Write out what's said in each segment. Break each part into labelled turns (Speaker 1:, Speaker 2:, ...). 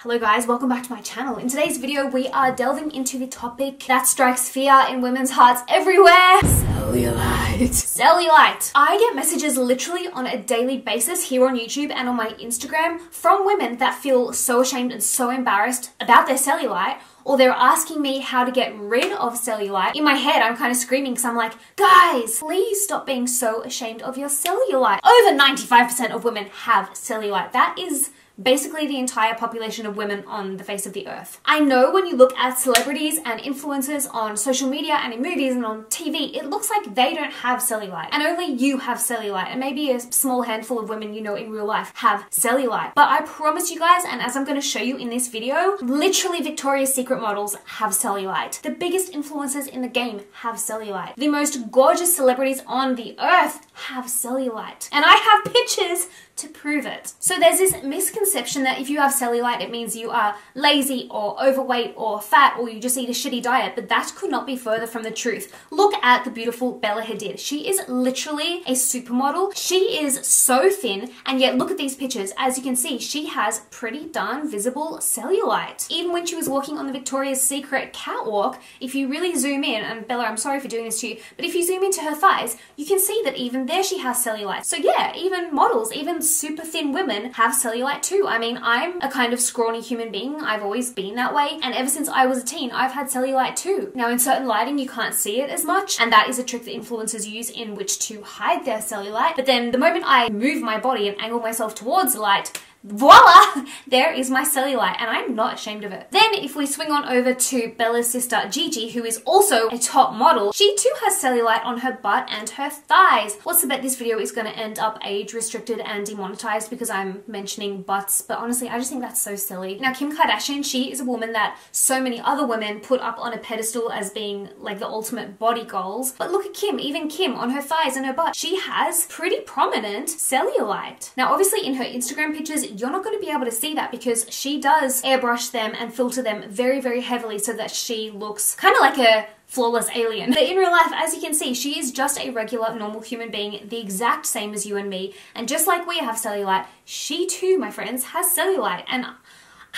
Speaker 1: Hello guys, welcome back to my channel. In today's video, we are delving into the topic that strikes fear in women's hearts everywhere. Cellulite. Cellulite. I get messages literally on a daily basis here on YouTube and on my Instagram from women that feel so ashamed and so embarrassed about their cellulite, or they're asking me how to get rid of cellulite. In my head, I'm kind of screaming because I'm like, guys, please stop being so ashamed of your cellulite. Over 95% of women have cellulite. That is basically the entire population of women on the face of the earth. I know when you look at celebrities and influencers on social media and in movies and on TV, it looks like they don't have cellulite and only you have cellulite, and maybe a small handful of women you know in real life have cellulite. But I promise you guys, and as I'm going to show you in this video, literally Victoria's Secret models have cellulite. The biggest influencers in the game have cellulite. The most gorgeous celebrities on the earth have cellulite. And I have pictures to prove it. So there's this misconception that if you have cellulite, it means you are lazy or overweight or fat or you just eat a shitty diet, but that could not be further from the truth. Look at the beautiful Bella Hadid. She is literally a supermodel. She is so thin, and yet look at these pictures. As you can see, she has pretty darn visible cellulite. Even when she was walking on the Victoria's Secret catwalk, if you really zoom in, and Bella, I'm sorry for doing this to you, but if you zoom into her thighs, you can see that even there she has cellulite. So yeah, even models, even super thin women have cellulite too. I mean, I'm a kind of scrawny human being. I've always been that way, and ever since I was a teen, I've had cellulite too. Now, in certain lighting, you can't see it as much, and that is a trick that influencers use in which to hide their cellulite. But then the moment I move my body and angle myself towards the light, voila, there is my cellulite, and I'm not ashamed of it. Then if we swing on over to Bella's sister Gigi, who is also a top model, she too has cellulite on her butt and her thighs. What's the bet this video is going to end up age restricted and demonetized because I'm mentioning butts, but honestly I just think that's so silly. Now, Kim Kardashian, she is a woman that so many other women put up on a pedestal as being like the ultimate body goals, but look at Kim, even Kim on her thighs and her butt, she has pretty prominent cellulite. Now obviously in her Instagram pictures, you're not going to be able to see that because she does airbrush them and filter them very, very heavily so that she looks kind of like a flawless alien. But in real life, as you can see, she is just a regular, normal human being, the exact same as you and me. And just like we have cellulite, she too, my friends, has cellulite. And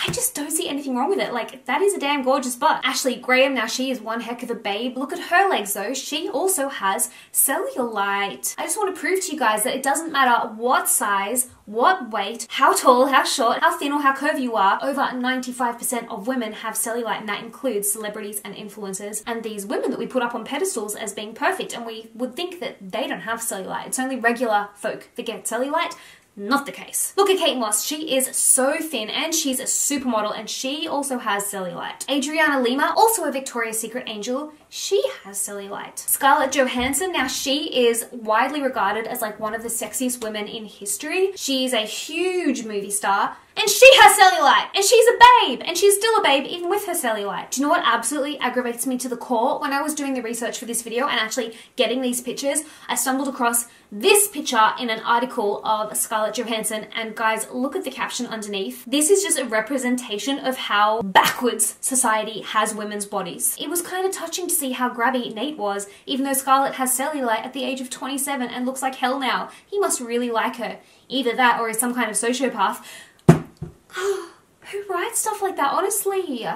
Speaker 1: I just don't see anything wrong with it. Like, that is a damn gorgeous butt. Ashley Graham, now she is one heck of a babe. Look at her legs though. She also has cellulite. I just want to prove to you guys that it doesn't matter what size, what weight, how tall, how short, how thin or how curvy you are, over 95% of women have cellulite, and that includes celebrities and influencers and these women that we put up on pedestals as being perfect, and we would think that they don't have cellulite. It's only regular folk that get cellulite. Not the case. Look at Kate Moss. She is so thin and she's a supermodel, and she also has cellulite. Adriana Lima, also a Victoria's Secret angel, she has cellulite. Scarlett Johansson, now she is widely regarded as like one of the sexiest women in history. She's a huge movie star and she has cellulite, and she's a babe, and she's still a babe even with her cellulite. Do you know what absolutely aggravates me to the core? When I was doing the research for this video and actually getting these pictures, I stumbled across this picture in an article of Scarlett Johansson, and guys, look at the caption underneath. This is just a representation of how backwards society has women's bodies. It was kind of touching to see how grabby Nate was, even though Scarlett has cellulite at the age of 27 and looks like hell now. He must really like her. Either that or is some kind of sociopath. Who writes stuff like that? Honestly,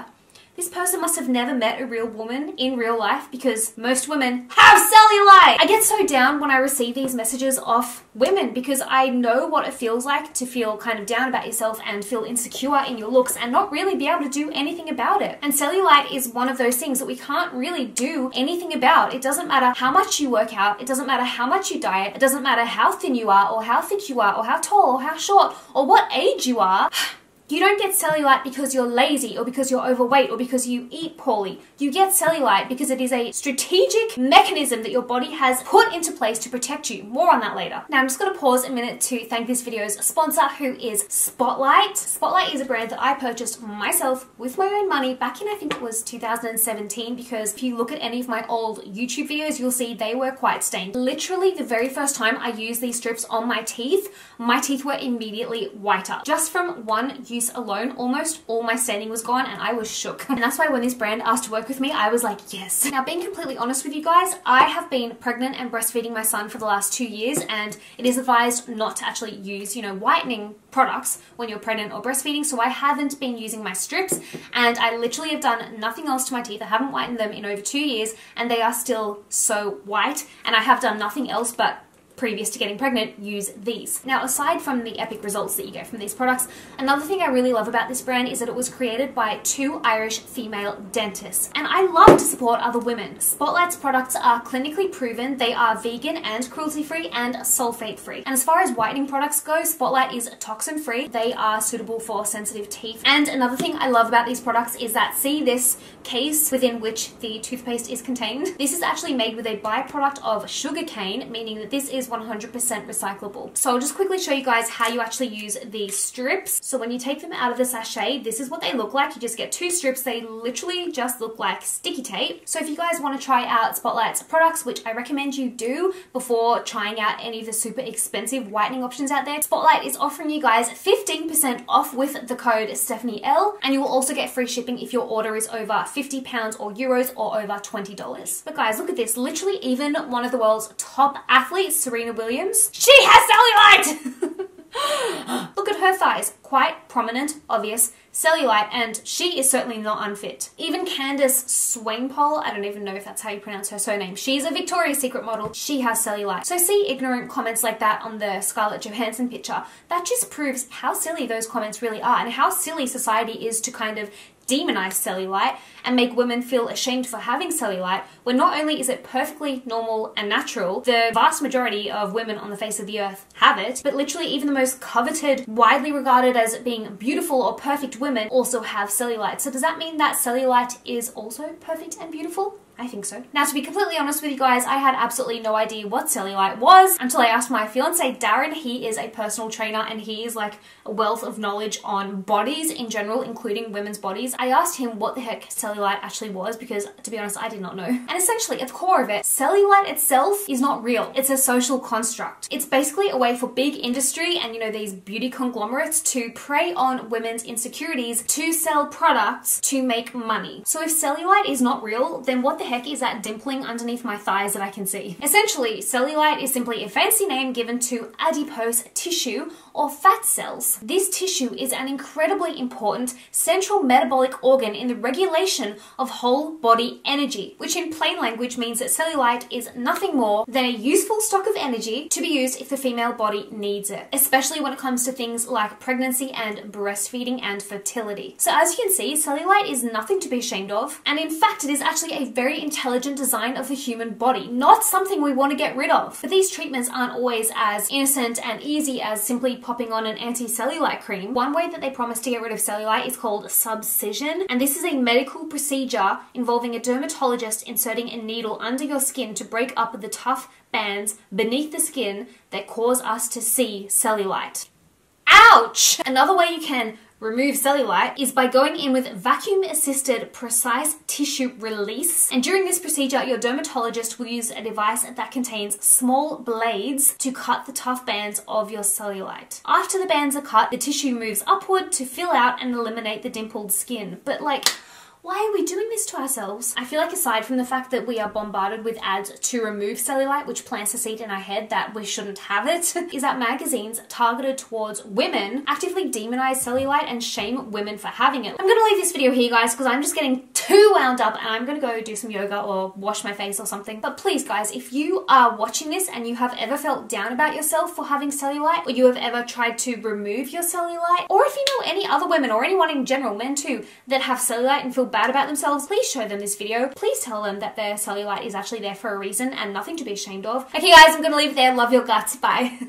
Speaker 1: this person must have never met a real woman in real life, because most women have cellulite. I get so down when I receive these messages off women because I know what it feels like to feel kind of down about yourself and feel insecure in your looks and not really be able to do anything about it. And cellulite is one of those things that we can't really do anything about. It doesn't matter how much you work out. It doesn't matter how much you diet. It doesn't matter how thin you are or how thick you are or how tall or how short or what age you are. You don't get cellulite because you're lazy or because you're overweight or because you eat poorly. You get cellulite because it is a strategic mechanism that your body has put into place to protect you. More on that later. Now I'm just going to pause a minute to thank this video's sponsor, who is Spotlight. Spotlight is a brand that I purchased myself with my own money back in, I think it was 2017, because if you look at any of my old YouTube videos, you'll see they were quite stained. Literally the very first time I used these strips on my teeth were immediately whiter. Just from one use use alone, almost all my staining was gone and I was shook. And that's why when this brand asked to work with me, I was like, yes. Now, being completely honest with you guys, I have been pregnant and breastfeeding my son for the last 2 years, and it is advised not to actually use, whitening products when you're pregnant or breastfeeding. So I haven't been using my strips, and I literally have done nothing else to my teeth. I haven't whitened them in over 2 years and they are still so white, and I have done nothing else but, previous to getting pregnant, use these. Now, aside from the epic results that you get from these products, another thing I really love about this brand is that it was created by 2 Irish female dentists. And I love to support other women. Spotlight's products are clinically proven. They are vegan and cruelty-free and sulfate-free. And as far as whitening products go, Spotlight is toxin-free. They are suitable for sensitive teeth. And another thing I love about these products is that, see this case within which the toothpaste is contained? This is actually made with a byproduct of sugarcane, meaning that this is 100% recyclable. So I'll just quickly show you guys how you actually use these strips. So when you take them out of the sachet, this is what they look like. You just get 2 strips. They literally just look like sticky tape. So if you guys want to try out Spotlight's products, which I recommend you do before trying out any of the super expensive whitening options out there, Spotlight is offering you guys 15% off with the code Stephanie L, and you will also get free shipping if your order is over £50 or euros or over $20. But guys, look at this. Literally even one of the world's top athletes, Serena Williams, she has cellulite! Look at her thighs. Quite prominent, obvious cellulite, and she is certainly not unfit. Even Candace Swainpole, I don't even know if that's how you pronounce her surname, she's a Victoria's Secret model, she has cellulite. So see ignorant comments like that on the Scarlett Johansson picture. That just proves how silly those comments really are and how silly society is to kind of demonize cellulite and make women feel ashamed for having cellulite, when not only is it perfectly normal and natural, the vast majority of women on the face of the earth have it, but literally even the most coveted, widely regarded as being beautiful or perfect women also have cellulite. So does that mean that cellulite is also perfect and beautiful? I think so. Now, to be completely honest with you guys, I had absolutely no idea what cellulite was until I asked my fiance Darren. He is a personal trainer and he is like a wealth of knowledge on bodies in general, including women's bodies. I asked him what the heck cellulite actually was because, to be honest, I did not know. And essentially, at the core of it, cellulite itself is not real. It's a social construct. It's basically a way for big industry and, these beauty conglomerates to prey on women's insecurities to sell products to make money. So if cellulite is not real, then what the heck is that dimpling underneath my thighs that I can see? Essentially, cellulite is simply a fancy name given to adipose tissue or fat cells. This tissue is an incredibly important central metabolic organ in the regulation of whole body energy, which in plain language means that cellulite is nothing more than a useful stock of energy to be used if the female body needs it, especially when it comes to things like pregnancy and breastfeeding and fertility. So as you can see, cellulite is nothing to be ashamed of, and in fact it is actually a very intelligent design of the human body, not something we want to get rid of. But these treatments aren't always as innocent and easy as simply popping on an anti-cellulite cream. One way that they promise to get rid of cellulite is called subcision, and this is a medical procedure involving a dermatologist inserting a needle under your skin to break up the tough bands beneath the skin that cause us to see cellulite. Ouch! Another way you can remove cellulite is by going in with vacuum-assisted precise tissue release. And during this procedure, your dermatologist will use a device that contains small blades to cut the tough bands of your cellulite. After the bands are cut, the tissue moves upward to fill out and eliminate the dimpled skin. But why are we doing this to ourselves? I feel like aside from the fact that we are bombarded with ads to remove cellulite, which plants a seed in our head that we shouldn't have it, is that magazines targeted towards women actively demonize cellulite and shame women for having it. I'm gonna leave this video here, guys, because I'm just getting too wound up and I'm gonna go do some yoga or wash my face or something. But please, guys, if you are watching this and you have ever felt down about yourself for having cellulite, or you have ever tried to remove your cellulite, or if you know any other women or anyone in general, men too, that have cellulite and feel bad about themselves, please show them this video. Please tell them that their cellulite is actually there for a reason and nothing to be ashamed of. Okay guys, I'm gonna leave it there. Love your guts. Bye.